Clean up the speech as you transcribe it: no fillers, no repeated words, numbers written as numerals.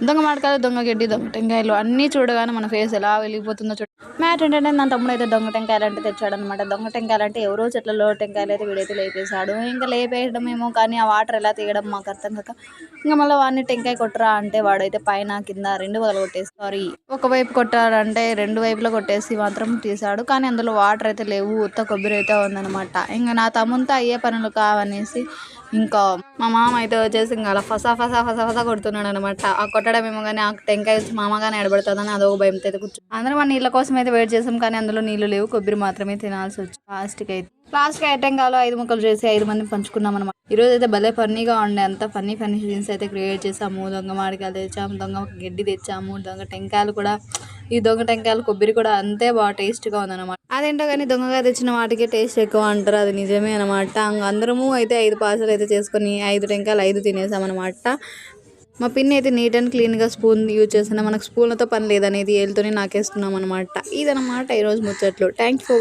దొంగ మాటకాయలు, దొంగ గడ్డి, దొంగ టెంకాయలు అన్నీ చూడగానే మన ఫేస్ ఎలా వెళ్ళిపోతుందో చూడ. మ్యాట్ ఏంటంటే నా తమ్ముడు అయితే దొంగ టెంకాయలు అంటే తెచ్చాడనమాట. దొంగ టెంకాయలు అంటే ఎవరో చెట్లలో టెంకాయలు అయితే వీడైతే లేపేశాడు. ఇంకా లేపేయడం ఏమో కానీ ఆ వాటర్ ఎలా తీయడం మాకు అర్థం కాక ఇంకా మళ్ళీ వాడిని టెంకాయ కొట్టరా అంటే వాడైతే పైన కింద రెండు వదలు కొట్టేసి సారీ ఒకవైపు కొట్టాడంటే రెండు వైపులో కొట్టేసి మాత్రం తీసాడు. కానీ అందులో వాటర్ అయితే లేవు, ఉత్త కొబ్బరి అయితే ఉందనమాట. ఇంకా నా తమ్ముతో అయ్యే పనులు కావనేసి ఇంకా మా మామ అయితే వచ్చేసి ఇంకా అలా ఫసా ఫసా ఫసా ఫసా కొడుతున్నాడు అనమాట. ఆ కొట్టడం ఏమో కానీ ఆ టెంకాయ మామగానే ఎడబడుతుందని అదొక భయంతో అయితే కూర్చో. అందరం ఆ నీళ్ళ కోసం అయితే వెయిట్ చేసాం కానీ అందులో నీళ్లు లేవు, కొబ్బరి మాత్రమే తినాల్సి వచ్చి లాస్ట్కి అయితే టెంకాయలో 5 ముక్కలు చేసి 5 మంది పంచుకున్నాం అనమాట. ఈరోజు అయితే భలే ఫన్నీగా ఉండే, అంత ఫన్నీ సీన్స్ అయితే క్రియేట్ చేసాము. దొంగ మామిడికాయలు తెచ్చాము, దొంగ గడ్డి తెచ్చాము, దొంగ టెంకాయలు కూడా, ఈ దొంగ టెంకాయలు కొబ్బరి కూడా అంతే బాగా టేస్ట్గా ఉందన్నమాట. అదేంటో కానీ దొంగగా తెచ్చిన వాటికి టేస్ట్ ఎక్కువ అంటారు, అది నిజమే అనమాట. అందరము అయితే 5 పార్సల్ అయితే చేసుకొని 5 టెంకాయలు 5 తినేసామన్నమాట. మా పిన్ని అయితే నీట్ అండ్ క్లీన్గా స్పూన్ యూజ్ చేస్తున్నాం, మనకు స్పూన్లతో పని లేదనేది ఏళ్ళతోనే నాకేస్తున్నాం అనమాట. ఇదనమాట ఈరోజు ముచ్చట్లు. Thanks for